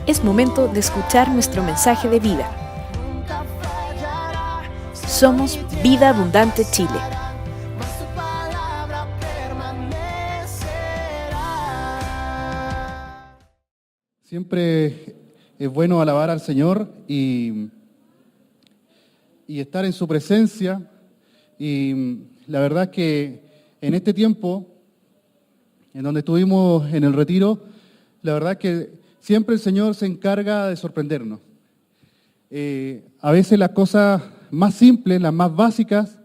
Es momento de escuchar nuestro mensaje de vida. Somos Vida Abundante Chile. Siempre es bueno alabar al Señor y estar en su presencia. Y la verdad es que en este tiempo, en donde estuvimos en el retiro, la verdad es que siempre el Señor se encarga de sorprendernos. A veces las cosas más simples, las más básicas,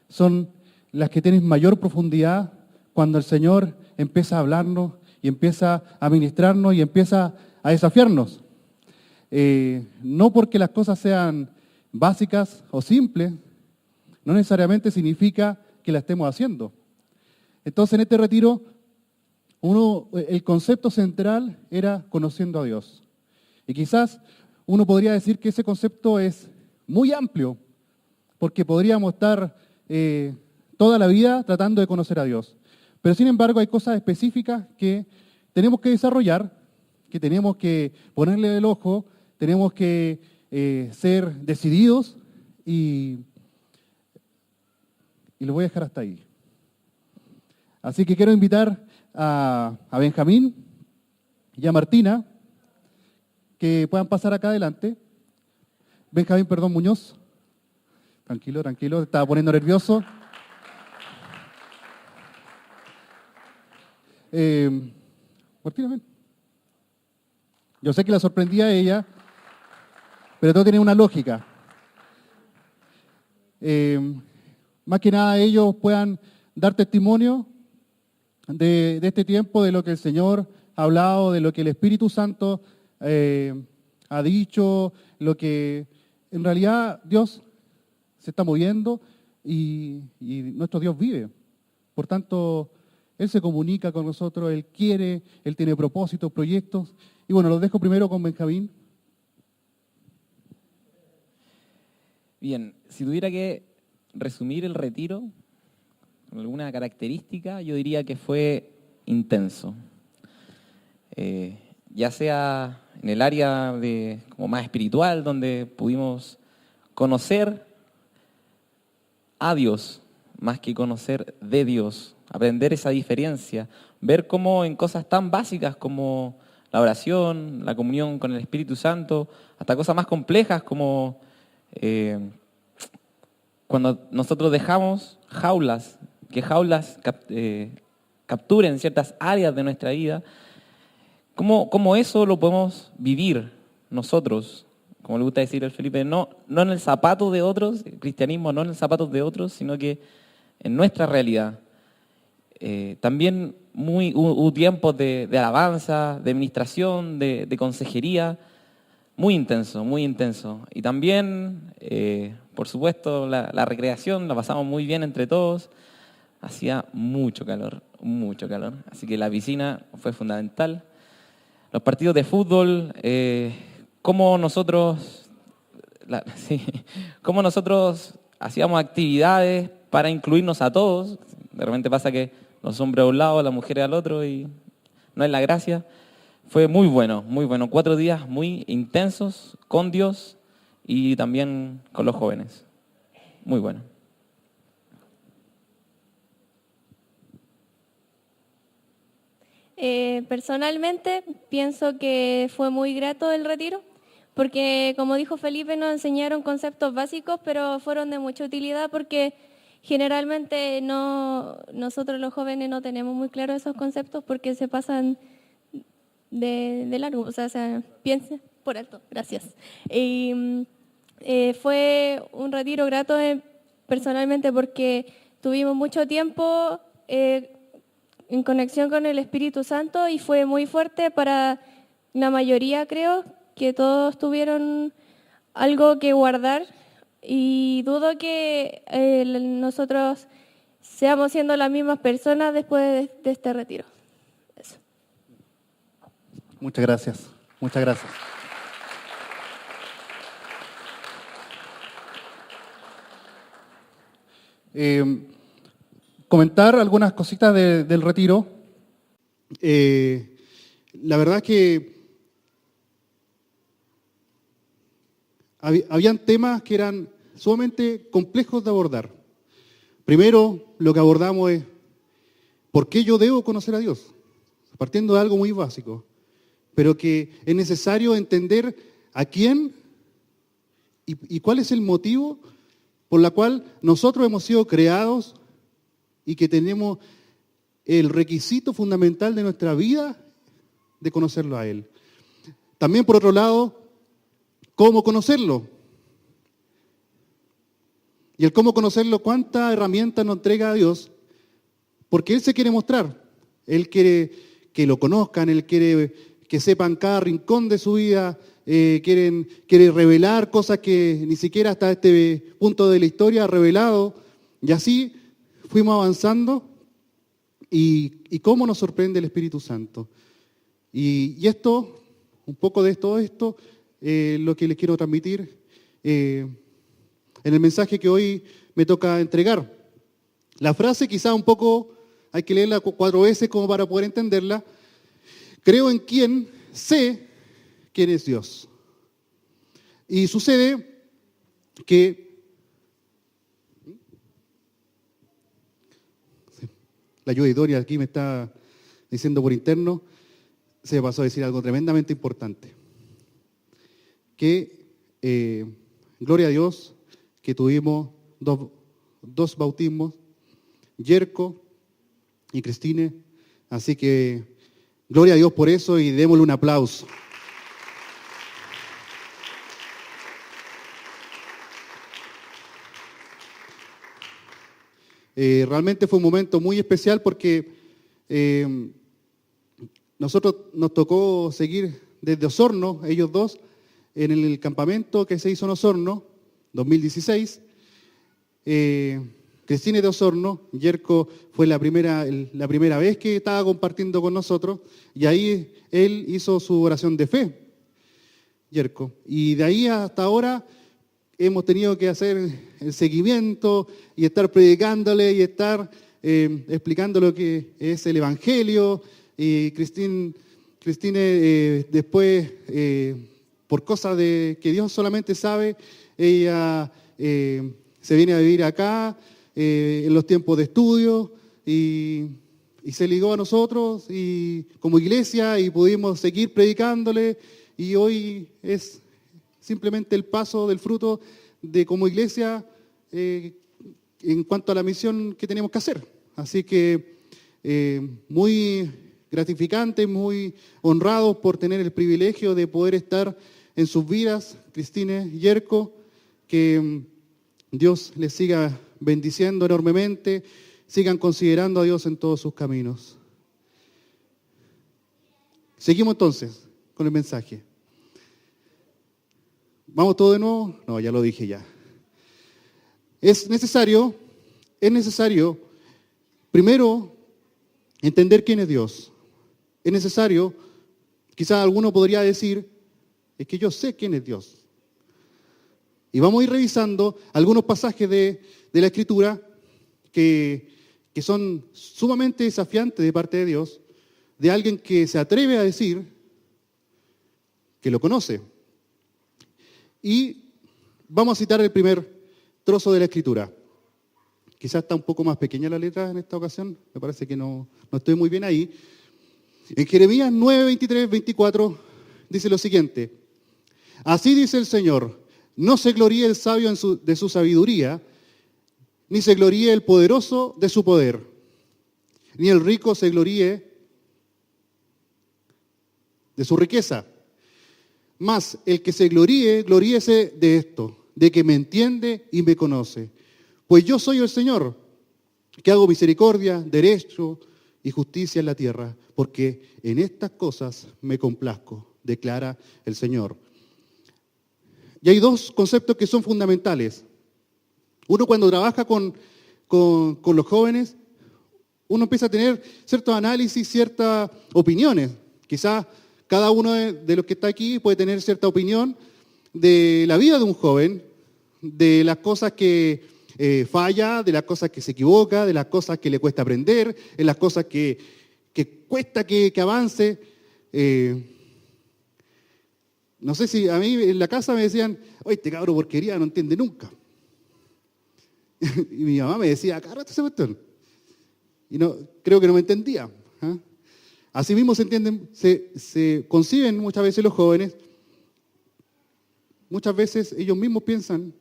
son las que tienen mayor profundidad cuando el Señor empieza a hablarnos y empieza a ministrarnos y empieza a desafiarnos. No porque las cosas sean básicas o simples, no necesariamente significa que la estemos haciendo. Entonces en este retiro, el concepto central era conociendo a Dios. Y quizás uno podría decir que ese concepto es muy amplio, porque podríamos estar toda la vida tratando de conocer a Dios. Pero sin embargo hay cosas específicas que tenemos que desarrollar, que tenemos que ponerle el ojo, tenemos que ser decididos y lo voy a dejar hasta ahí. Así que quiero invitar a Benjamín y a Martina que puedan pasar acá adelante. Benjamín, perdón, Muñoz. Tranquilo, tranquilo, te estaba poniendo nervioso. Martina, ven. Yo sé que la sorprendí a ella, pero todo tiene una lógica. Más que nada ellos puedan dar testimonio de este tiempo, de lo que el Señor ha hablado, de lo que el Espíritu Santo ha dicho, lo que en realidad Dios se está moviendo y nuestro Dios vive. Por tanto, Él se comunica con nosotros, Él quiere, Él tiene propósitos, proyectos. Y bueno, los dejo primero con Benjamín. Bien, si tuviera que resumir el retiro con alguna característica, yo diría que fue intenso. Ya sea en el área como más espiritual, donde pudimos conocer a Dios, más que conocer de Dios, aprender esa diferencia, ver cómo en cosas tan básicas como la oración, la comunión con el Espíritu Santo, hasta cosas más complejas como cuando nosotros dejamos que jaulas capturen ciertas áreas de nuestra vida, cómo eso lo podemos vivir nosotros, como le gusta decir el Felipe, no en el zapato de otros, el cristianismo no en el zapato de otros, sino que en nuestra realidad. También hubo tiempos de alabanza, de administración, de consejería, muy intenso. Y también, por supuesto, la recreación, la pasamos muy bien entre todos. Hacía mucho calor. Así que la piscina fue fundamental. Los partidos de fútbol, cómo nosotros hacíamos actividades para incluirnos a todos. De repente pasa que los hombres a un lado, las mujeres al otro y no es la gracia. Fue muy bueno. 4 días muy intensos con Dios y también con los jóvenes. Muy bueno. Personalmente pienso que fue muy grato el retiro, porque como dijo Felipe, nos enseñaron conceptos básicos, pero fueron de mucha utilidad porque generalmente nosotros los jóvenes no tenemos muy claro esos conceptos porque se pasan de largo, o sea, piensa por alto, gracias. Y fue un retiro grato personalmente porque tuvimos mucho tiempo en conexión con el Espíritu Santo y fue muy fuerte para la mayoría, creo, que todos tuvieron algo que guardar y dudo que nosotros seamos siendo las mismas personas después de este retiro. Eso. Muchas gracias. Comentar algunas cositas del retiro. La verdad es que habían temas que eran sumamente complejos de abordar. Primero, lo que abordamos es, ¿por qué yo debo conocer a Dios? Partiendo de algo muy básico, pero que es necesario entender a quién y cuál es el motivo por la cual nosotros hemos sido creados y que tenemos el requisito fundamental de nuestra vida de conocerlo a Él. También, por otro lado, ¿cómo conocerlo? Y el cómo conocerlo, ¿cuántas herramientas nos entrega a Dios? Porque Él se quiere mostrar. Él quiere que lo conozcan, Él quiere que sepan cada rincón de su vida, quiere revelar cosas que ni siquiera hasta este punto de la historia ha revelado. Y así fuimos avanzando. Y cómo nos sorprende el Espíritu Santo. Y esto, un poco de todo esto, lo que les quiero transmitir en el mensaje que hoy me toca entregar. La frase quizá un poco, hay que leerla 4 veces como para poder entenderla. Creo en quién, sé quién es Dios. Y sucede que la ayuda idónea aquí me está diciendo por interno, se me pasó a decir algo tremendamente importante. Que, gloria a Dios, que tuvimos dos bautismos, Yerko y Cristine. Así que, gloria a Dios por eso y démosle un aplauso. Realmente fue un momento muy especial porque nosotros nos tocó seguir desde Osorno, ellos dos, en el campamento que se hizo en Osorno, 2016. Cristine de Osorno, Yerko fue la primera vez que estaba compartiendo con nosotros y ahí él hizo su oración de fe, Yerko. Y de ahí hasta ahora hemos tenido que hacer el seguimiento y estar predicándole y estar explicando lo que es el Evangelio. Y Cristine después, por cosas que Dios solamente sabe, ella se viene a vivir acá en los tiempos de estudio y se ligó a nosotros y como iglesia y pudimos seguir predicándole y hoy es simplemente el paso del fruto de como iglesia en cuanto a la misión que tenemos que hacer. Así que muy gratificante, muy honrados por tener el privilegio de poder estar en sus vidas, Cristine y Yerko, que Dios les siga bendiciendo enormemente, sigan considerando a Dios en todos sus caminos. Seguimos entonces con el mensaje. ¿Vamos todo de nuevo? No, ya lo dije ya. Es necesario, primero, entender quién es Dios. Es necesario, quizás alguno podría decir, es que yo sé quién es Dios. Y vamos a ir revisando algunos pasajes de la Escritura que son sumamente desafiantes de parte de Dios, de alguien que se atreve a decir que lo conoce. Y vamos a citar el primer trozo de la Escritura. Quizás está un poco más pequeña la letra en esta ocasión, me parece que no estoy muy bien ahí. En Jeremías 9, 23, 24 dice lo siguiente: así dice el Señor, no se gloríe el sabio de su sabiduría, ni se gloríe el poderoso de su poder, ni el rico se gloríe de su riqueza. Mas el que se gloríese de esto, de que me entiende y me conoce. Pues yo soy el Señor, que hago misericordia, derecho y justicia en la tierra, porque en estas cosas me complazco, declara el Señor. Y hay 2 conceptos que son fundamentales. Uno, cuando trabaja con los jóvenes, uno empieza a tener ciertos análisis, ciertas opiniones. Quizás cada uno de los que está aquí puede tener cierta opinión de la vida de un joven, de las cosas que falla, de las cosas que se equivoca, de las cosas que le cuesta aprender, de las cosas que cuesta que avance. No sé si a mí en la casa me decían, oye, este cabro porquería no entiende nunca. Y mi mamá me decía, acá rato ese cuestión. Y no, creo que no me entendía. ¿Ah? Así mismo se entienden, se conciben muchas veces los jóvenes. Muchas veces ellos mismos piensan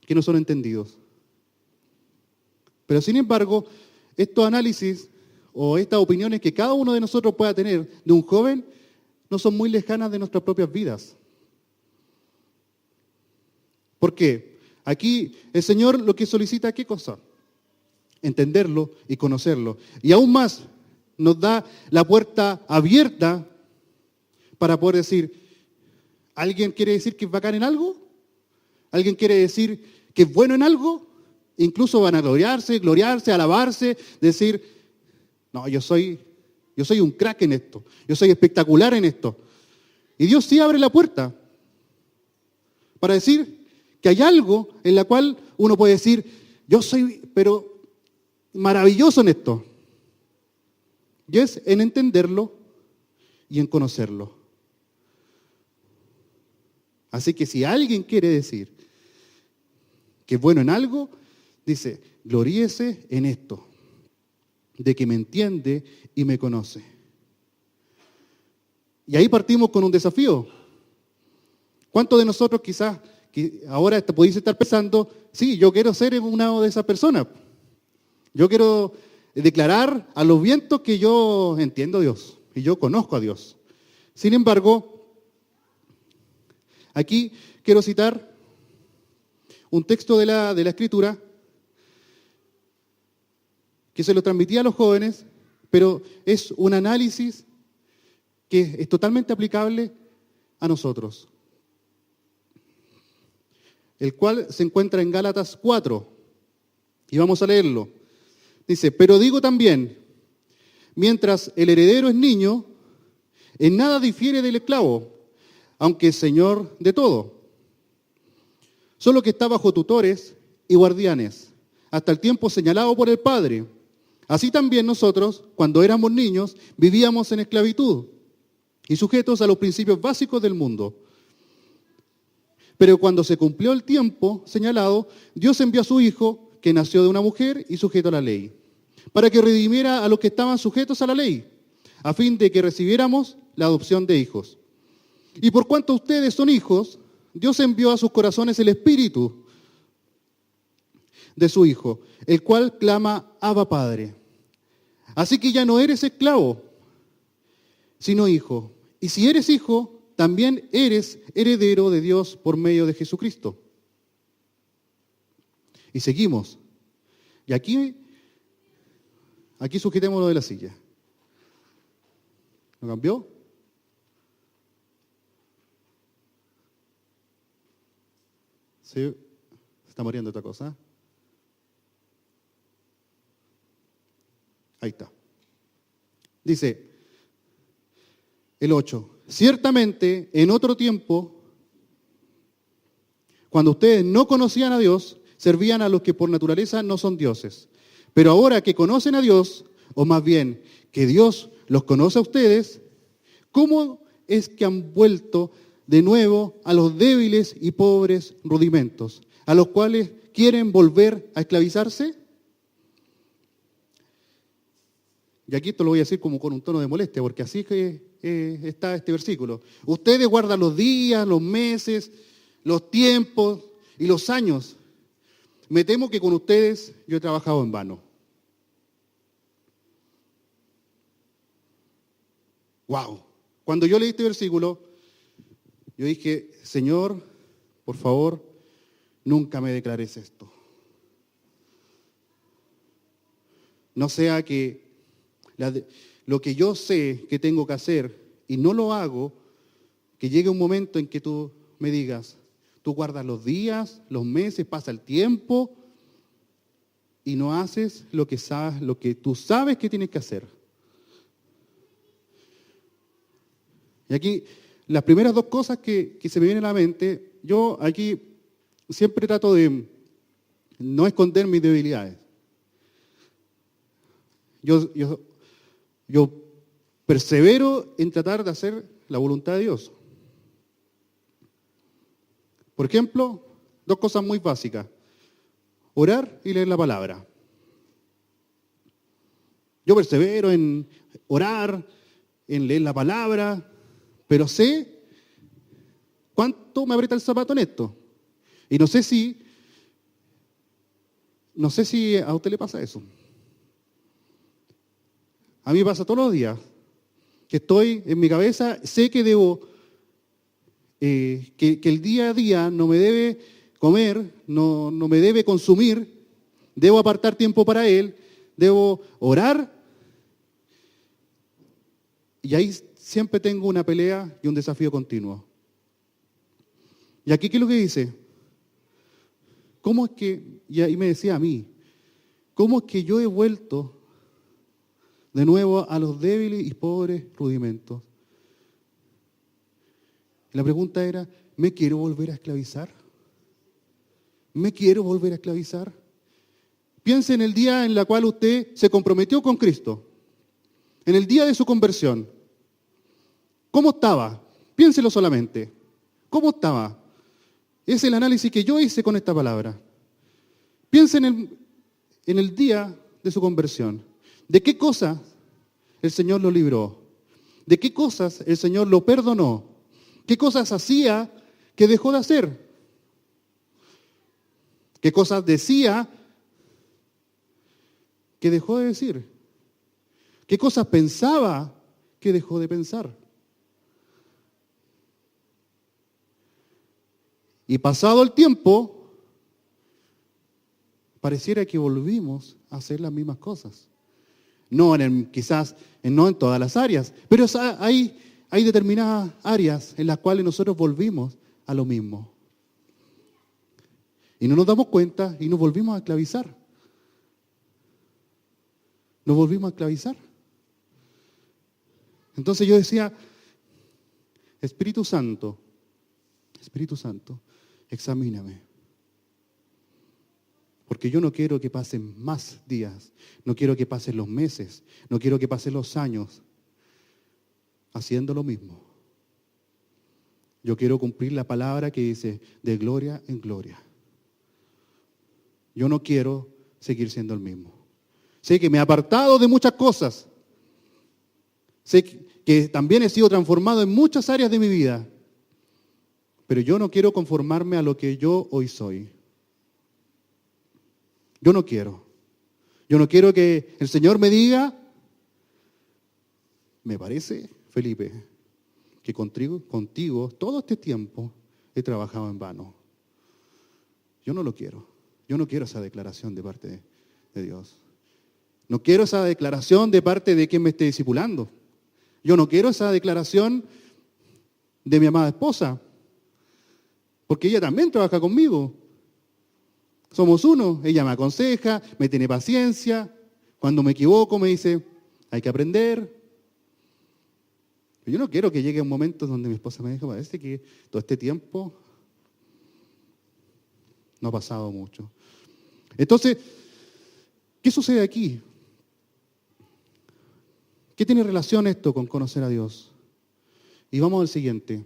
que no son entendidos. Pero sin embargo, estos análisis o estas opiniones que cada uno de nosotros pueda tener de un joven no son muy lejanas de nuestras propias vidas. ¿Por qué? Aquí el Señor lo que solicita, ¿qué cosa? Entenderlo y conocerlo. Y aún más, nos da la puerta abierta para poder decir, ¿alguien quiere decir que es bacán en algo? ¿Alguien quiere decir que es bueno en algo? Incluso van a gloriarse, alabarse, decir, no, yo soy un crack en esto, yo soy espectacular en esto. Y Dios sí abre la puerta para decir que hay algo en la cual uno puede decir, yo soy, pero maravilloso en esto. Y es en entenderlo y en conocerlo. Así que si alguien quiere decir que es bueno en algo, dice, gloríese en esto, de que me entiende y me conoce. Y ahí partimos con un desafío. ¿Cuántos de nosotros quizás que ahora podéis estar pensando, sí, yo quiero ser una de esas personas? Yo quiero declarar a los vientos que yo entiendo a Dios y yo conozco a Dios. Sin embargo, aquí quiero citar un texto de la Escritura que se lo transmitía a los jóvenes, pero es un análisis que es totalmente aplicable a nosotros, el cual se encuentra en Gálatas 4, y vamos a leerlo. Dice, pero digo también, mientras el heredero es niño, en nada difiere del esclavo, aunque es señor de todo, solo que está bajo tutores y guardianes, hasta el tiempo señalado por el Padre. Así también nosotros, cuando éramos niños, vivíamos en esclavitud y sujetos a los principios básicos del mundo. Pero cuando se cumplió el tiempo señalado, Dios envió a su Hijo, que nació de una mujer y sujeto a la ley, para que redimiera a los que estaban sujetos a la ley, a fin de que recibiéramos la adopción de hijos. Y por cuanto ustedes son hijos, Dios envió a sus corazones el Espíritu de su Hijo, el cual clama, Abba Padre. Así que ya no eres esclavo, sino hijo. Y si eres hijo, también eres heredero de Dios por medio de Jesucristo. Y seguimos. Y aquí sujetémoslo de la silla. ¿No cambió? Sí, se está muriendo otra cosa. Ahí está. Dice el 8. Ciertamente, en otro tiempo, cuando ustedes no conocían a Dios, servían a los que por naturaleza no son dioses. Pero ahora que conocen a Dios, o más bien que Dios los conoce a ustedes, ¿cómo es que han vuelto de nuevo a los débiles y pobres rudimentos, a los cuales quieren volver a esclavizarse? Y aquí esto lo voy a decir como con un tono de molestia, porque así que está este versículo. Ustedes guardan los días, los meses, los tiempos y los años. Me temo que con ustedes yo he trabajado en vano. Wow. Cuando yo leí este versículo, yo dije, Señor, por favor, nunca me declares esto. No sea que lo que yo sé que tengo que hacer y no lo hago, que llegue un momento en que tú me digas, tú guardas los días, los meses, pasa el tiempo y no haces lo que tú sabes que tienes que hacer. Y aquí, las primeras dos cosas que se me vienen a la mente, yo aquí siempre trato de no esconder mis debilidades. Yo persevero en tratar de hacer la voluntad de Dios. Por ejemplo, dos cosas muy básicas. Orar y leer la palabra. Yo persevero en orar, en leer la palabra, pero sé cuánto me aprieta el zapato en esto. Y no sé si a usted le pasa eso. A mí me pasa todos los días que estoy en mi cabeza, sé que debo, que el día a día no me debe comer, no me debe consumir, debo apartar tiempo para Él, debo orar. Y ahí siempre tengo una pelea y un desafío continuo. Y aquí, ¿qué es lo que dice? ¿Cómo es que, y ahí me decía a mí, cómo es que yo he vuelto de nuevo a los débiles y pobres rudimentos? Y la pregunta era, ¿me quiero volver a esclavizar? ¿Me quiero volver a esclavizar? Piense en el día en el cual usted se comprometió con Cristo, en el día de su conversión. ¿Cómo estaba? Piénselo solamente. ¿Cómo estaba? Es el análisis que yo hice con esta palabra. Piense en el día de su conversión. ¿De qué cosas el Señor lo libró? ¿De qué cosas el Señor lo perdonó? ¿Qué cosas hacía que dejó de hacer? ¿Qué cosas decía que dejó de decir? ¿Qué cosas pensaba que dejó de pensar? Y pasado el tiempo, pareciera que volvimos a hacer las mismas cosas. Quizás no en todas las áreas, pero hay determinadas áreas en las cuales nosotros volvimos a lo mismo. Y no nos damos cuenta y nos volvimos a esclavizar. Nos volvimos a esclavizar. Entonces yo decía, Espíritu Santo, examíname. Porque yo no quiero que pasen más días, no quiero que pasen los meses, no quiero que pasen los años haciendo lo mismo. Yo quiero cumplir la palabra que dice, de gloria en gloria. Yo no quiero seguir siendo el mismo. Sé que me he apartado de muchas cosas. Sé que también he sido transformado en muchas áreas de mi vida. Pero yo no quiero conformarme a lo que yo hoy soy. Yo no quiero. Yo no quiero que el Señor me diga, me parece, Felipe, que contigo todo este tiempo he trabajado en vano. Yo no lo quiero. Yo no quiero esa declaración de parte de Dios. No quiero esa declaración de parte de quien me esté discipulando. Yo no quiero esa declaración de mi amada esposa, porque ella también trabaja conmigo. Somos uno, ella me aconseja, me tiene paciencia. Cuando me equivoco me dice, hay que aprender. Yo no quiero que llegue un momento donde mi esposa me diga, parece que todo este tiempo no ha pasado mucho. Entonces, ¿qué sucede aquí? ¿Qué tiene relación esto con conocer a Dios? Y vamos al siguiente.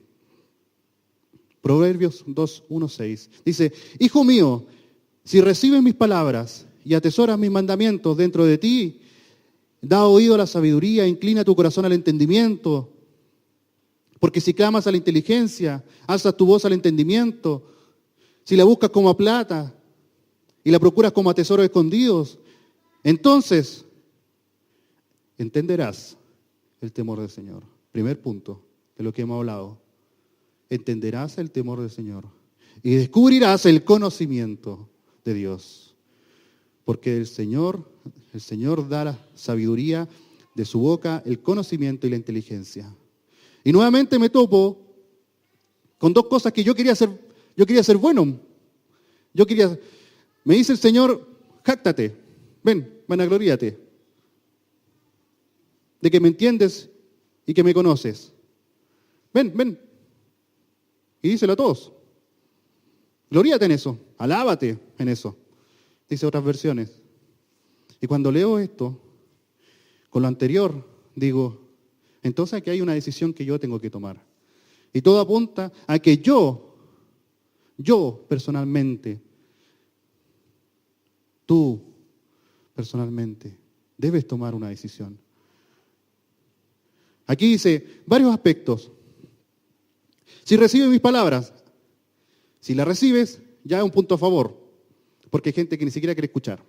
Proverbios 2:1-6. Dice, hijo mío, si recibes mis palabras y atesoras mis mandamientos dentro de ti, da oído a la sabiduría, inclina tu corazón al entendimiento, porque si clamas a la inteligencia, alzas tu voz al entendimiento, si la buscas como a plata y la procuras como a tesoros escondidos, entonces entenderás el temor del Señor. Primer punto de lo que hemos hablado. Entenderás el temor del Señor y descubrirás el conocimiento de Dios. Porque el Señor da la sabiduría de su boca, el conocimiento y la inteligencia. Y nuevamente me topo con dos cosas que yo quería ser bueno. Me dice el Señor, jáctate, ven, vanagloríate, de que me entiendes y que me conoces. Ven. Y díselo a todos. Gloríate en eso, alábate en eso. Dice otras versiones. Y cuando leo esto, con lo anterior, digo, entonces aquí hay una decisión que yo tengo que tomar. Y todo apunta a que yo yo personalmente, tú personalmente, debes tomar una decisión. Aquí dice varios aspectos. Si recibes mis palabras, si las recibes, ya es un punto a favor, porque hay gente que ni siquiera quiere escuchar.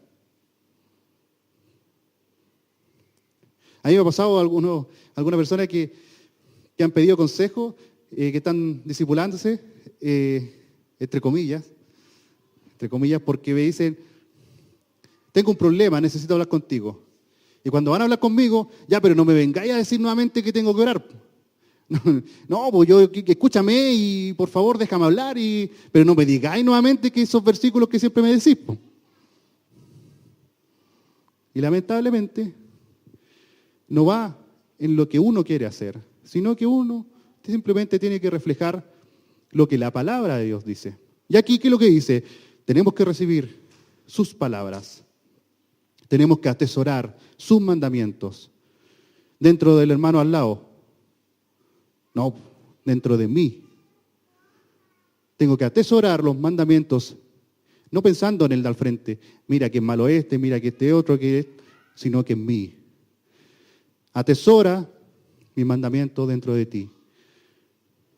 A mí me ha pasado algunas personas que han pedido consejo, que están discipulándose, entre comillas, porque me dicen, tengo un problema, necesito hablar contigo. Y cuando van a hablar conmigo, ya, pero no me vengáis a decir nuevamente que tengo que orar. No, pues escúchame y por favor déjame hablar, pero no me digáis nuevamente que esos versículos que siempre me decís. Po. Y lamentablemente, no va en lo que uno quiere hacer, sino que uno simplemente tiene que reflejar lo que la palabra de Dios dice. Y aquí, ¿qué es lo que dice? Tenemos que recibir sus palabras. Tenemos que atesorar sus mandamientos. Dentro del hermano al lado. No, dentro de mí. Tengo que atesorar los mandamientos, no pensando en el de al frente. Mira que malo mira que este otro, sino que en mí. Atesora mi mandamiento dentro de ti.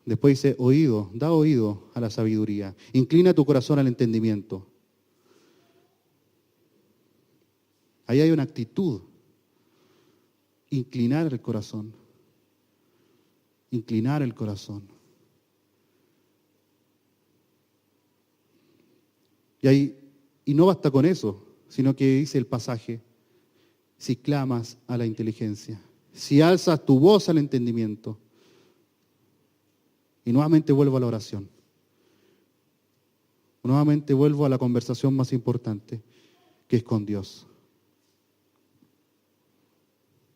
Después dice, da oído a la sabiduría. Inclina tu corazón al entendimiento. Ahí hay una actitud. Inclinar el corazón. Inclinar el corazón. Y no basta con eso, sino que dice el pasaje, si clamas a la inteligencia, si alzas tu voz al entendimiento. Y nuevamente vuelvo a la oración. Nuevamente vuelvo a la conversación más importante, que es con Dios.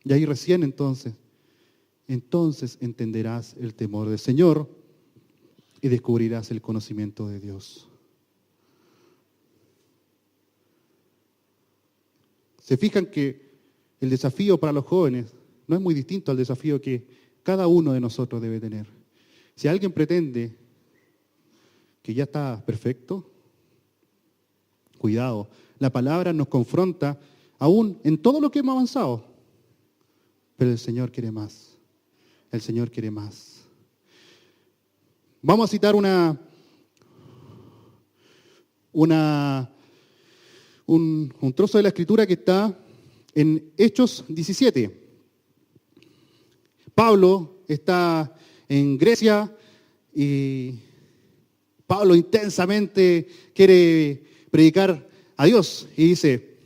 Y ahí recién entonces entenderás el temor del Señor y descubrirás el conocimiento de Dios. Se fijan que el desafío para los jóvenes no es muy distinto al desafío que cada uno de nosotros debe tener. Si alguien pretende que ya está perfecto, cuidado, la palabra nos confronta aún en todo lo que hemos avanzado. Pero el Señor quiere más. El Señor quiere más. Vamos a citar un trozo de la Escritura que está en Hechos 17. Pablo está en Grecia y Pablo intensamente quiere predicar a Dios. Y dice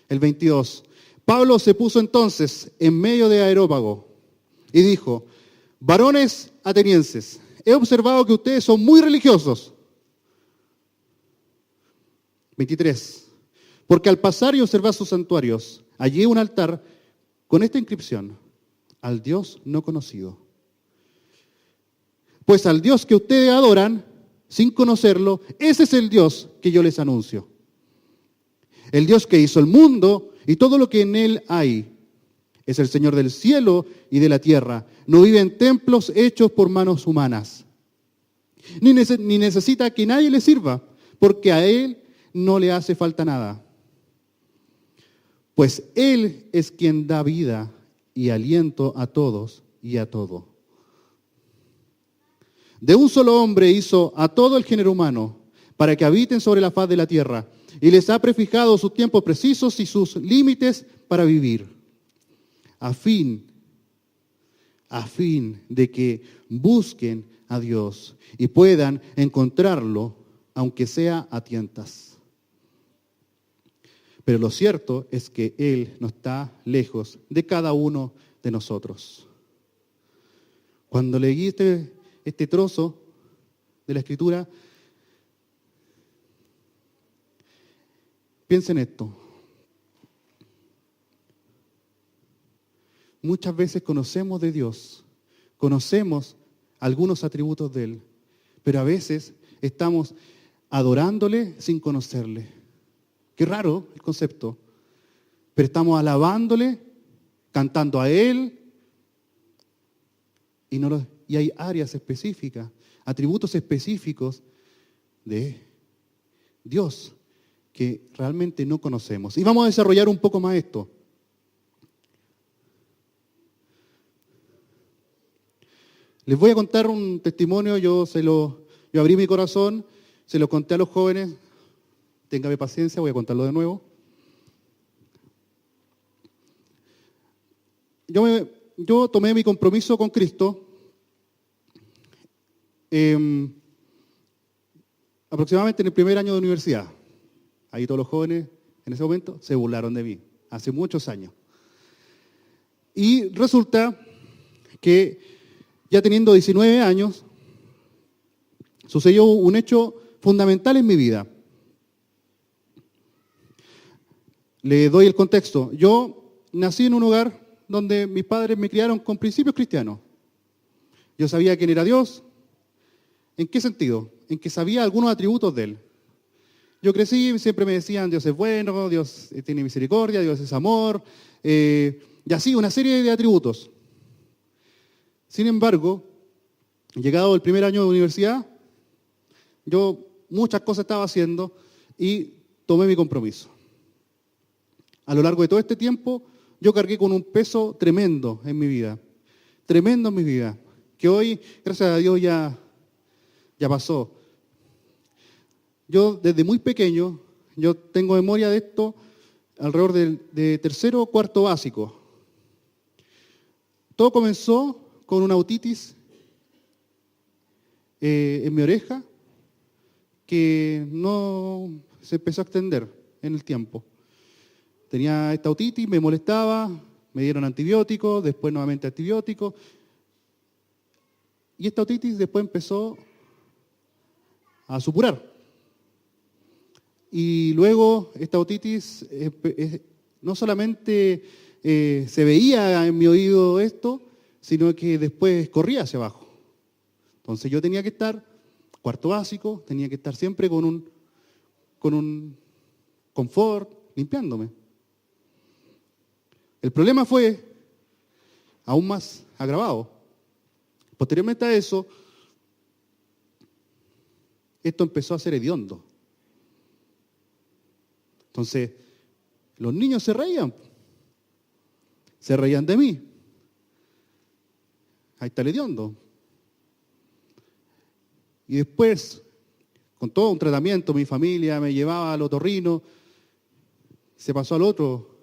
el 22, Pablo se puso entonces en medio de Areópago y dijo, varones atenienses, he observado que ustedes son muy religiosos. 23. Porque al pasar y observar sus santuarios, hallé un altar con esta inscripción, al Dios no conocido. Pues al Dios que ustedes adoran, sin conocerlo, ese es el Dios que yo les anuncio. El Dios que hizo el mundo y todo lo que en él hay. Es el Señor del cielo y de la tierra. No vive en templos hechos por manos humanas. Ni necesita que nadie le sirva, porque a él no le hace falta nada. Pues él es quien da vida y aliento a todos y a todo. De un solo hombre hizo a todo el género humano, para que habiten sobre la faz de la tierra, y les ha prefijado sus tiempos precisos y sus límites para vivir, a fin de que busquen a Dios y puedan encontrarlo, aunque sea a tientas. Pero lo cierto es que Él no está lejos de cada uno de nosotros. Cuando leí este trozo de la Escritura, piensa en esto. Muchas veces conocemos de Dios, conocemos algunos atributos de Él, pero a veces estamos adorándole sin conocerle. Qué raro el concepto, pero estamos alabándole, cantando a Él, y hay áreas específicas, atributos específicos de Dios que realmente no conocemos. Y vamos a desarrollar un poco más esto. Les voy a contar un testimonio, yo abrí mi corazón, se lo conté a los jóvenes, téngame paciencia, voy a contarlo de nuevo. Yo tomé mi compromiso con Cristo aproximadamente en el primer año de universidad. Ahí todos los jóvenes en ese momento se burlaron de mí, hace muchos años. Y resulta que ya teniendo 19 años, sucedió un hecho fundamental en mi vida. Le doy el contexto. Yo nací en un hogar donde mis padres me criaron con principios cristianos. Yo sabía quién era Dios. ¿En qué sentido? En que sabía algunos atributos de Él. Yo crecí y siempre me decían, Dios es bueno, Dios tiene misericordia, Dios es amor, y así una serie de atributos. Sin embargo, llegado el primer año de universidad, yo muchas cosas estaba haciendo y tomé mi compromiso. A lo largo de todo este tiempo, yo cargué con un peso tremendo en mi vida, que hoy, gracias a Dios, ya pasó. Yo desde muy pequeño, yo tengo memoria de esto alrededor de tercero o cuarto básico. Todo comenzó con una otitis en mi oreja que no se empezó a extender en el tiempo. Tenía esta otitis, me molestaba, me dieron antibióticos, después nuevamente antibióticos. Y esta otitis después empezó a supurar. Y luego esta otitis no solamente se veía en mi oído esto, sino que después corría hacia abajo. Entonces yo tenía que estar, cuarto básico, tenía que estar siempre con un confort, limpiándome. El problema fue aún más agravado. Posteriormente a eso, esto empezó a ser hediondo. Entonces, los niños se reían de mí. Ahí está el hediondo. Y después, con todo un tratamiento, mi familia me llevaba al otorrino, se pasó al otro.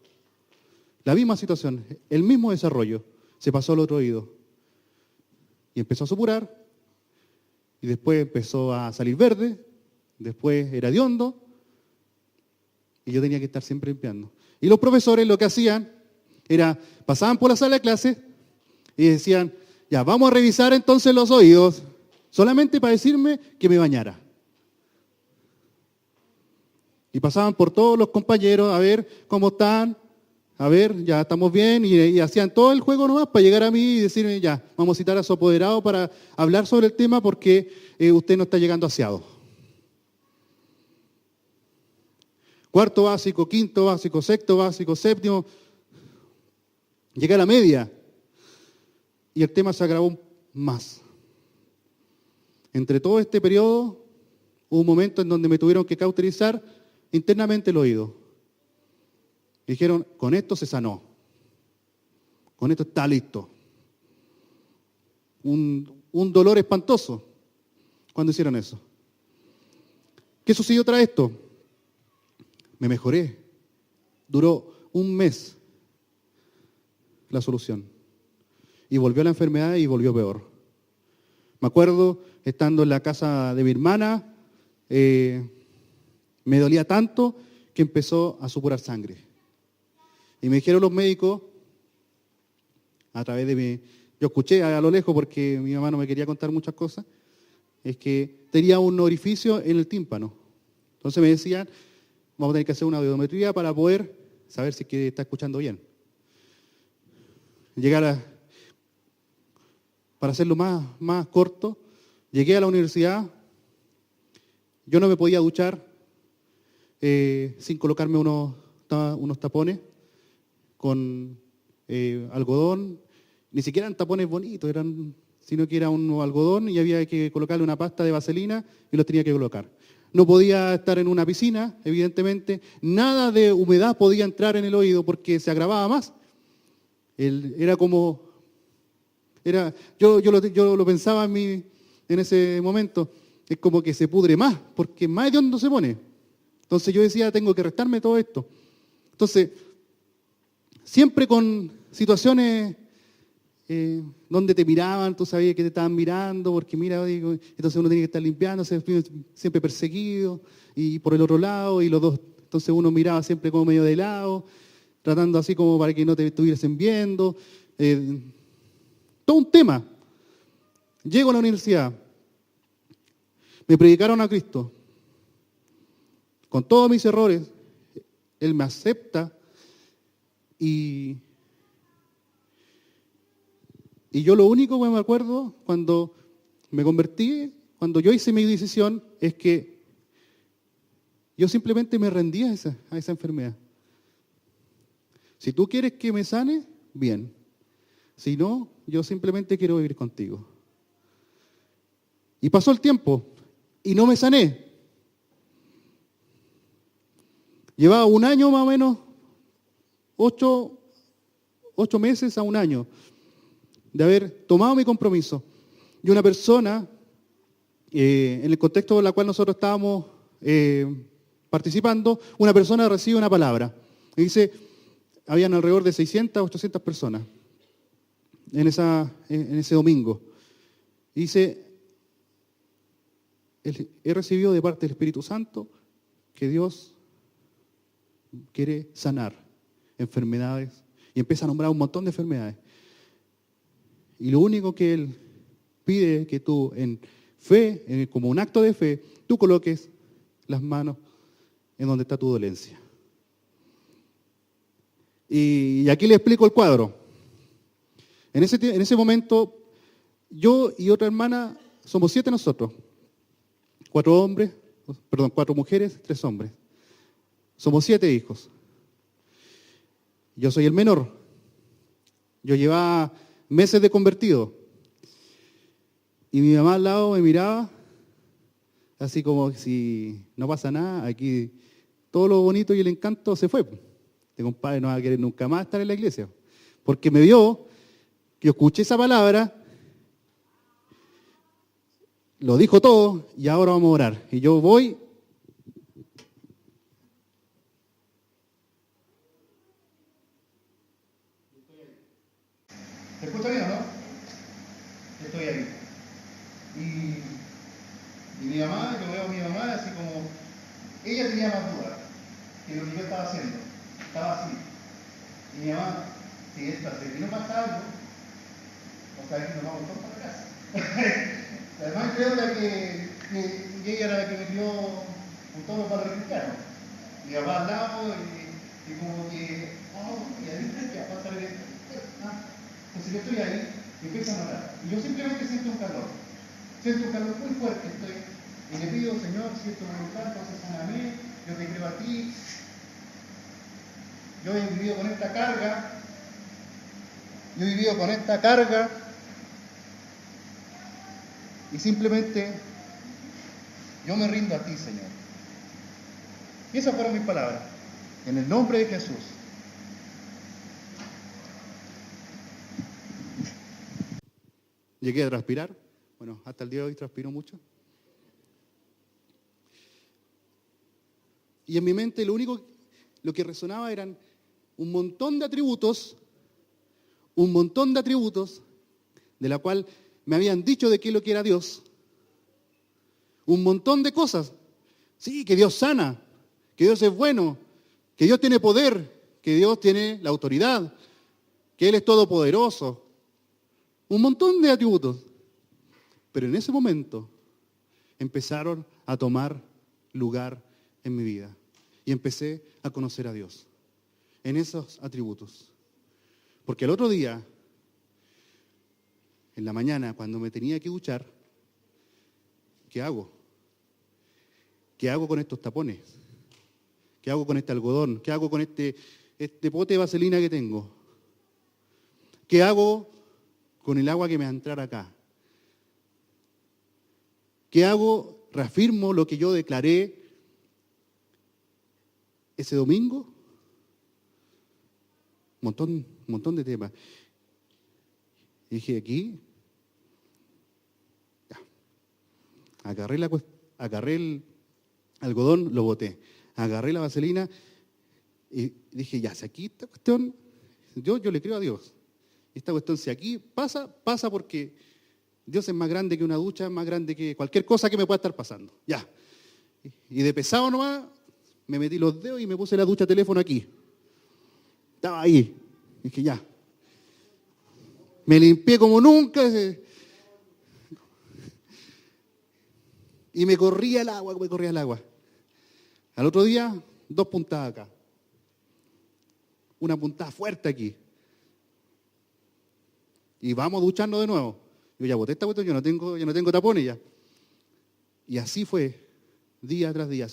La misma situación, el mismo desarrollo, se pasó al otro oído. Y empezó a supurar, y después empezó a salir verde, después era hediondo, y yo tenía que estar siempre limpiando. Y los profesores lo que hacían era, pasaban por la sala de clase y decían, ya, vamos a revisar entonces los oídos, solamente para decirme que me bañara. Y pasaban por todos los compañeros a ver cómo están, a ver, ya estamos bien, y hacían todo el juego nomás para llegar a mí y decirme, ya, vamos a citar a su apoderado para hablar sobre el tema porque usted no está llegando aseado. Cuarto básico, quinto básico, sexto básico, séptimo, llegué a la media y el tema se agravó más. Entre todo este periodo hubo un momento en donde me tuvieron que cauterizar internamente el oído. Dijeron, con esto se sanó. Con esto está listo. Un dolor espantoso cuando hicieron eso. ¿Qué sucedió tras esto? Me mejoré. Duró un mes la solución. Y volvió la enfermedad y volvió peor. Me acuerdo, estando en la casa de mi hermana, me dolía tanto que empezó a supurar sangre. Y me dijeron los médicos, a través de mi... Yo escuché a lo lejos porque mi mamá no me quería contar muchas cosas, es que tenía un orificio en el tímpano. Entonces me decían, vamos a tener que hacer una audiometría para poder saber si es que está escuchando bien. Para hacerlo más corto, llegué a la universidad, yo no me podía duchar sin colocarme unos tapones con algodón, ni siquiera eran tapones bonitos, sino que era un algodón y había que colocarle una pasta de vaselina y los tenía que colocar. no podía estar en una piscina, evidentemente, nada de humedad podía entrar en el oído porque se agravaba más. Yo lo pensaba en ese momento, es como que se pudre más, porque más de hondo se pone. Entonces yo decía, tengo que restarme todo esto. Entonces, siempre con situaciones donde te miraban, tú sabías que te estaban mirando, porque mira, digo, entonces uno tiene que estar limpiándose, siempre perseguido, y por el otro lado, y los dos, entonces uno miraba siempre como medio de lado, tratando así como para que no te estuviesen viendo. Todo un tema. Llego a la universidad, me predicaron a Cristo, con todos mis errores, Él me acepta y yo lo único que me acuerdo cuando me convertí, cuando yo hice mi decisión, es que yo simplemente me rendí a esa enfermedad. Si tú quieres que me sane, bien. Si no, yo simplemente quiero vivir contigo. Y pasó el tiempo y no me sané. Llevaba un año más o menos, 8 meses a un año, de haber tomado mi compromiso. Y una persona, en el contexto en el cual nosotros estábamos participando, una persona recibe una palabra. Y dice, habían alrededor de 600, 800 personas en ese domingo. Y dice, he recibido de parte del Espíritu Santo que Dios quiere sanar enfermedades. Y empieza a nombrar un montón de enfermedades. Y lo único que Él pide es que tú en fe, como un acto de fe, tú coloques las manos en donde está tu dolencia. Y aquí le explico el cuadro. En ese momento, yo y otra hermana, somos 7 nosotros. 4 mujeres, 3 hombres. Somos 7 hijos. Yo soy el menor. Yo llevaba meses de convertido. Y mi mamá al lado me miraba, así como si no pasa nada, aquí todo lo bonito y el encanto se fue. Este compadre no va a querer nunca más estar en la iglesia. Porque me vio, que yo escuché esa palabra, lo dijo todo y ahora vamos a orar. Y yo voy. ¿Se escucha bien o no? Estoy ahí. Y mi mamá, yo veo a mi mamá así como, ella tenía más dudas que lo que yo estaba haciendo. Estaba así. Y mi mamá, si no pasa algo, o sea, que nos vamos todos para la casa. Además creo que ella era la que me crió con todos los padres cristianos. Mi papá al lado y como que, y ahí que va a pasar esto. Entonces yo estoy ahí y empiezo a orar. Y yo simplemente siento un calor. Siento un calor muy fuerte. Y le pido, Señor, si esto me gusta, entonces sáname, yo te creo a ti. Yo he vivido con esta carga. Y simplemente yo me rindo a ti, Señor. Y esas fueron mis palabras. En el nombre de Jesús. Llegué a transpirar. Bueno, hasta el día de hoy transpiro mucho. Y en mi mente lo que resonaba eran un montón de atributos, de la cual me habían dicho de qué es lo que era Dios. Un montón de cosas. Sí, que Dios sana, que Dios es bueno, que Dios tiene poder, que Dios tiene la autoridad, que Él es todopoderoso. Un montón de atributos. Pero en ese momento empezaron a tomar lugar en mi vida. Y empecé a conocer a Dios en esos atributos. Porque el otro día, en la mañana, cuando me tenía que duchar, ¿qué hago? ¿Qué hago con estos tapones? ¿Qué hago con este algodón? ¿Qué hago con este pote de vaselina que tengo? ¿Qué hago con el agua que me va a entrar acá? ¿Qué hago reafirmo lo que yo declaré ese domingo. Montón de temas. Y dije, aquí, ya. Agarré el algodón, lo boté. Agarré la vaselina y dije, ya, si aquí esta cuestión, yo le creo a Dios. Esta cuestión, si aquí pasa porque Dios es más grande que una ducha, es más grande que cualquier cosa que me pueda estar pasando. Ya. Y de pesado nomás, me metí los dedos y me puse la ducha teléfono aquí. Estaba ahí. Dije, ya. Me limpié como nunca. Y me corría el agua. Al otro día, 2 puntadas acá. Una puntada fuerte aquí. Y vamos a ducharnos de nuevo. Yo ya boté esta cuestión, yo no tengo tapones ya. Y así fue, día tras día.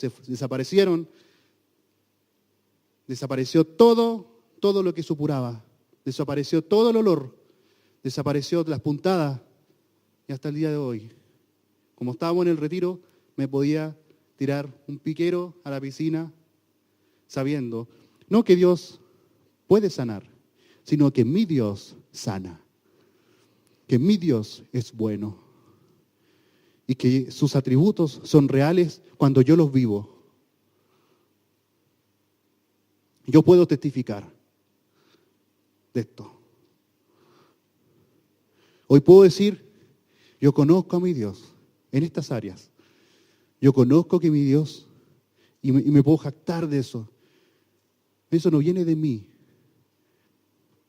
Desapareció todo lo que supuraba. Desapareció todo el olor. Desapareció las puntadas. Y hasta el día de hoy, como estábamos en el retiro, me podía tirar un piquero a la piscina sabiendo, no que Dios puede sanar, sino que mi Dios sana. Que mi Dios es bueno. Y que sus atributos son reales cuando yo los vivo. Yo puedo testificar de esto. Hoy puedo decir, yo conozco a mi Dios en estas áreas. Yo conozco que mi Dios, y me puedo jactar de eso. Eso no viene de mí.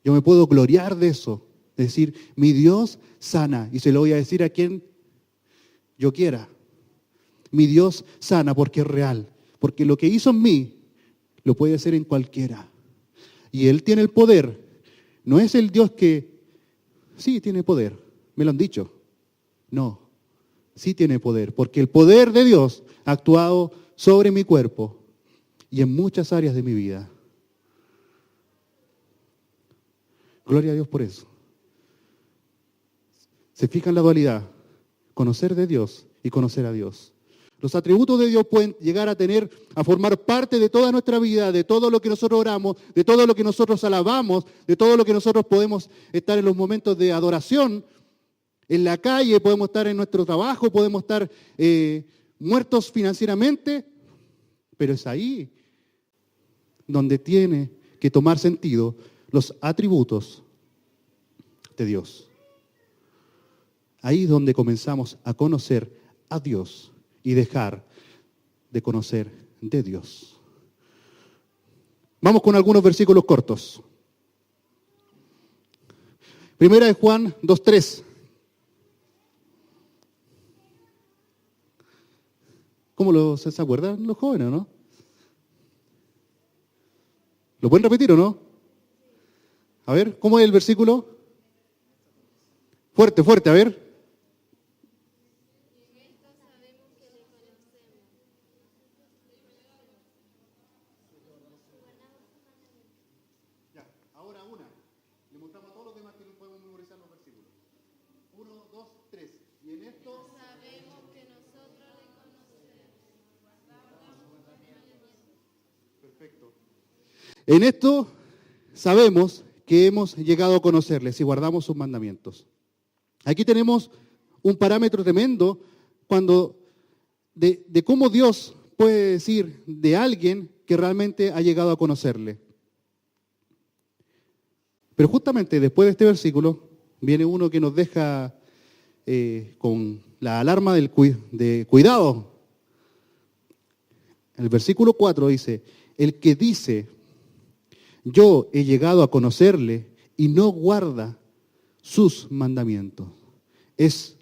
Yo me puedo gloriar de eso. Es decir, mi Dios sana. Y se lo voy a decir a quien yo quiera. Mi Dios sana porque es real. Porque lo que hizo en mí, lo puede hacer en cualquiera. Y Él tiene el poder. No es el Dios que, sí, tiene poder. Me lo han dicho. No, sí tiene poder. Porque el poder de Dios ha actuado sobre mi cuerpo y en muchas áreas de mi vida. Gloria a Dios por eso. Se fija en la dualidad. Conocer de Dios y conocer a Dios. Los atributos de Dios pueden llegar a formar parte de toda nuestra vida, de todo lo que nosotros oramos, de todo lo que nosotros alabamos, de todo lo que nosotros podemos estar en los momentos de adoración, en la calle, podemos estar en nuestro trabajo, podemos estar muertos financieramente, pero es ahí donde tiene que tomar sentido los atributos de Dios. Ahí es donde comenzamos a conocer a Dios y dejar de conocer de Dios. Vamos con algunos versículos cortos. Primera de Juan 2:3. ¿Cómo se acuerdan los jóvenes, no? ¿Lo pueden repetir o no? A ver, ¿cómo es el versículo? Fuerte, a ver. En esto sabemos que hemos llegado a conocerle si guardamos sus mandamientos. Aquí tenemos un parámetro tremendo de cómo Dios puede decir de alguien que realmente ha llegado a conocerle. Pero justamente después de este versículo viene uno que nos deja con la alarma de cuidado. El versículo 4 dice, el que dice, yo he llegado a conocerle y no guarda sus mandamientos, es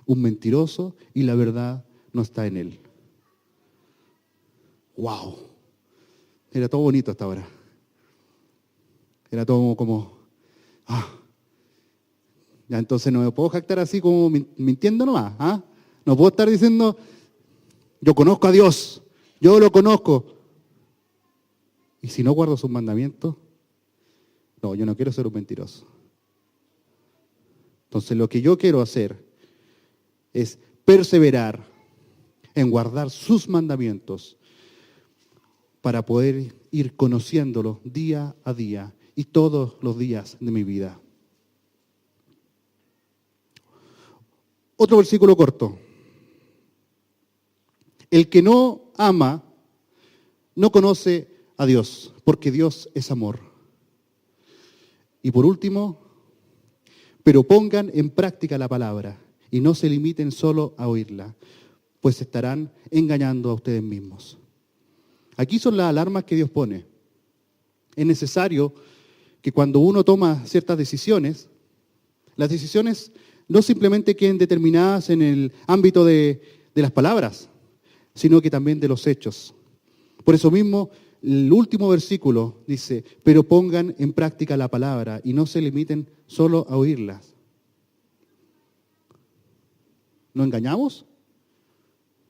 un mentiroso y la verdad no está en él. ¡Wow! Era todo bonito hasta ahora. Era todo como ya entonces no me puedo jactar así como mintiendo nomás. No puedo estar diciendo, yo conozco a Dios, yo lo conozco. Y si no guardo sus mandamientos, no, yo no quiero ser un mentiroso. Entonces lo que yo quiero hacer es perseverar en guardar sus mandamientos para poder ir conociéndolo día a día y todos los días de mi vida. Otro versículo corto. El que no ama no conoce a Dios, porque Dios es amor. Y por último, pero pongan en práctica la palabra y no se limiten solo a oírla, pues estarán engañando a ustedes mismos. Aquí son las alarmas que Dios pone. Es necesario que cuando uno toma ciertas decisiones, las decisiones no simplemente queden determinadas en el ámbito de las palabras, sino que también de los hechos. Por eso mismo, el último versículo dice, pero pongan en práctica la palabra y no se limiten solo a oírlas. ¿No engañamos?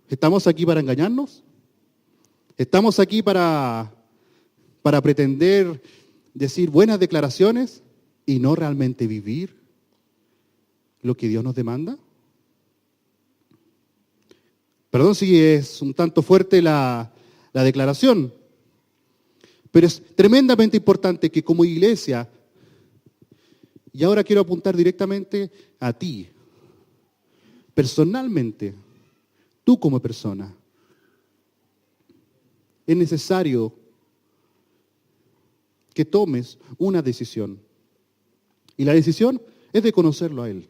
¿Estamos aquí para engañarnos? ¿Estamos aquí para pretender decir buenas declaraciones y no realmente vivir lo que Dios nos demanda? Perdón si es un tanto fuerte la declaración, pero es tremendamente importante que como iglesia, y ahora quiero apuntar directamente a ti, personalmente, tú como persona, es necesario que tomes una decisión. Y la decisión es de conocerlo a Él.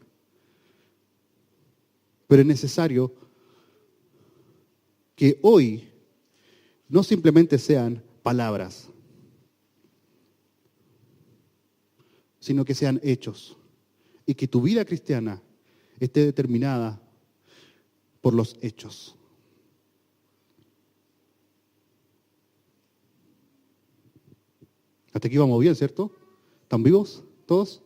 Pero es necesario que hoy no simplemente sean palabras, sino que sean hechos. Y que tu vida cristiana esté determinada por los hechos. Hasta aquí vamos bien, ¿cierto? ¿Están vivos todos?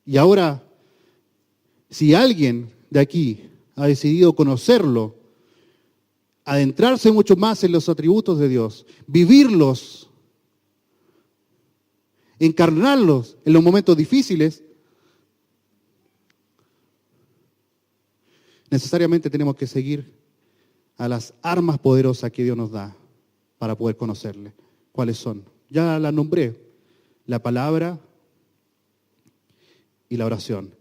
Y ahora, si alguien de aquí ha decidido conocerlo, adentrarse mucho más en los atributos de Dios, vivirlos, encarnarlos en los momentos difíciles, necesariamente tenemos que seguir a las armas poderosas que Dios nos da para poder conocerle. ¿Cuáles son? Ya las nombré. La palabra y la oración.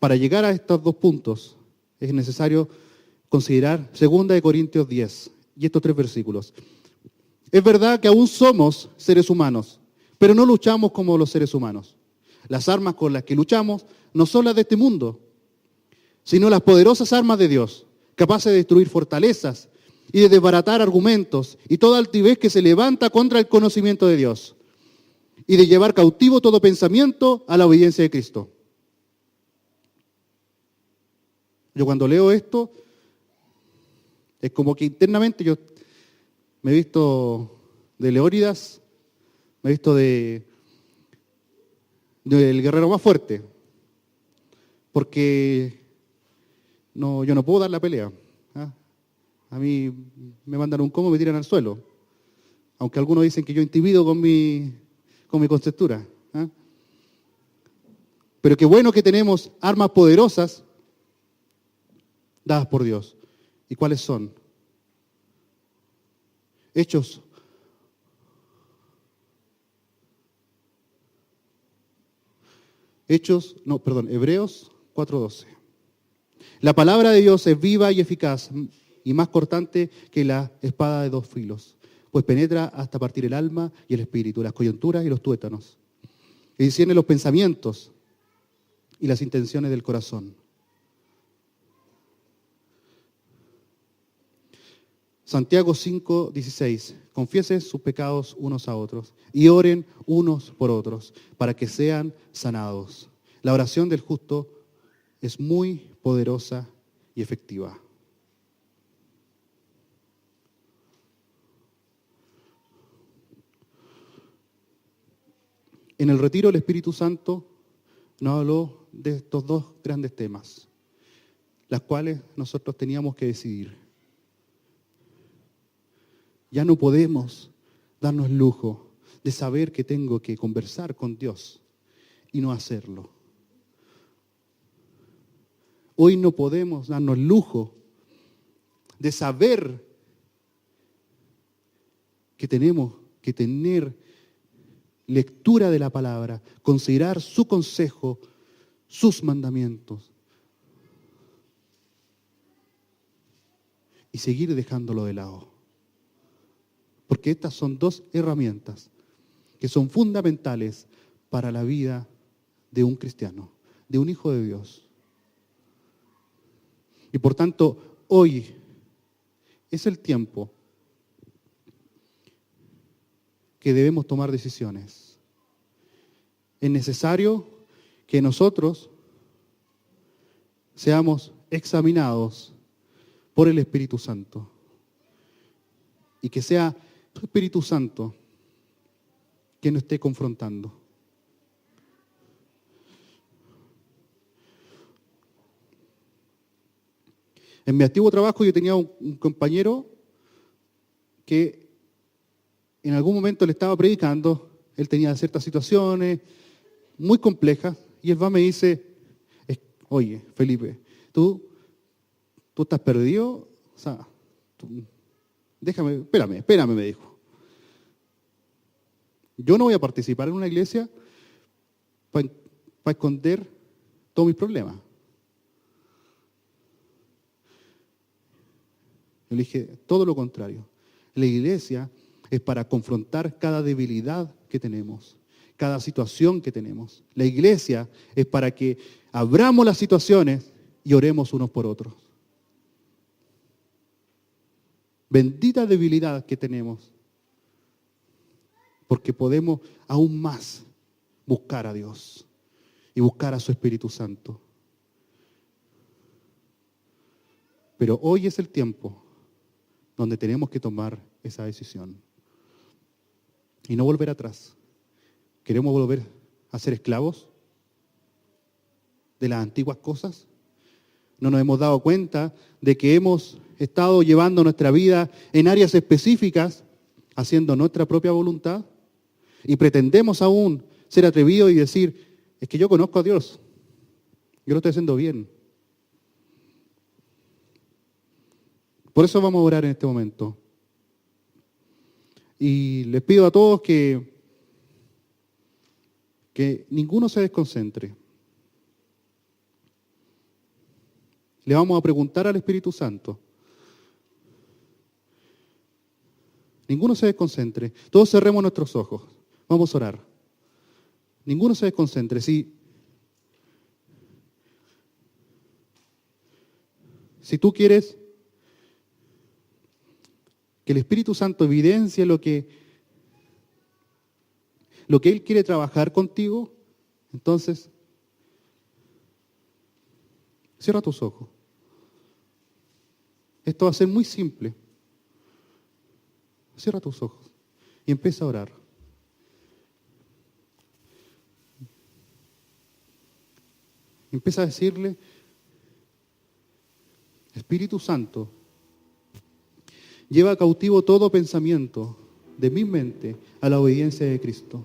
Para llegar a estos dos puntos es necesario considerar 2 Corintios 10 y estos 3 versículos. Es verdad que aún somos seres humanos, pero no luchamos como los seres humanos. Las armas con las que luchamos no son las de este mundo, sino las poderosas armas de Dios, capaces de destruir fortalezas y de desbaratar argumentos y toda altivez que se levanta contra el conocimiento de Dios y de llevar cautivo todo pensamiento a la obediencia de Cristo. Yo cuando leo esto, es como que internamente yo me he visto de Leónidas, me he visto del guerrero más fuerte, porque yo no puedo dar la pelea. ¿Ah? A mí me mandan un combo y me tiran al suelo, aunque algunos dicen que yo intimido con mi conceptura. ¿Ah? Pero qué bueno que tenemos armas poderosas dadas por Dios. ¿Y cuáles son? Hebreos 4:12. La palabra de Dios es viva y eficaz y más cortante que la espada de 2 filos, pues penetra hasta partir el alma y el espíritu, las coyunturas y los tuétanos, y discierne los pensamientos y las intenciones del corazón. Santiago 5:16. Confiesen sus pecados unos a otros y oren unos por otros para que sean sanados. La oración del justo es muy poderosa y efectiva. En el retiro el Espíritu Santo nos habló de estos 2 grandes temas, las cuales nosotros teníamos que decidir. Ya no podemos darnos el lujo de saber que tengo que conversar con Dios y no hacerlo. Hoy no podemos darnos el lujo de saber que tenemos que tener lectura de la palabra, considerar su consejo, sus mandamientos y seguir dejándolo de lado. Porque estas son dos herramientas que son fundamentales para la vida de un cristiano, de un hijo de Dios. Y por tanto, hoy es el tiempo que debemos tomar decisiones. Es necesario que nosotros seamos examinados por el Espíritu Santo y que sea el Espíritu Santo que nos esté confrontando. En mi antiguo trabajo yo tenía un compañero que en algún momento le estaba predicando, él tenía ciertas situaciones muy complejas, y él va y me dice, oye, Felipe, tú estás perdido, o sea, espérame, me dijo. Yo no voy a participar en una iglesia para esconder todos mis problemas. Yo le dije, todo lo contrario. La iglesia es para confrontar cada debilidad que tenemos, cada situación que tenemos. La iglesia es para que abramos las situaciones y oremos unos por otros. Bendita debilidad que tenemos, porque podemos aún más buscar a Dios y buscar a su Espíritu Santo. Pero hoy es el tiempo donde tenemos que tomar esa decisión y no volver atrás. ¿Queremos volver a ser esclavos de las antiguas cosas? ¿No nos hemos dado cuenta de que hemos estado llevando nuestra vida en áreas específicas, haciendo nuestra propia voluntad? Y pretendemos aún ser atrevidos y decir, es que yo conozco a Dios, yo lo estoy haciendo bien. Por eso vamos a orar en este momento. Y les pido a todos que ninguno se desconcentre. Le vamos a preguntar al Espíritu Santo. Ninguno se desconcentre. Todos cerremos nuestros ojos. Vamos a orar. Ninguno se desconcentre. Si tú quieres que el Espíritu Santo evidencie lo que Él quiere trabajar contigo, entonces cierra tus ojos. Esto va a ser muy simple. Cierra tus ojos y empieza a orar. Empieza a decirle, Espíritu Santo, lleva cautivo todo pensamiento de mi mente a la obediencia de Cristo.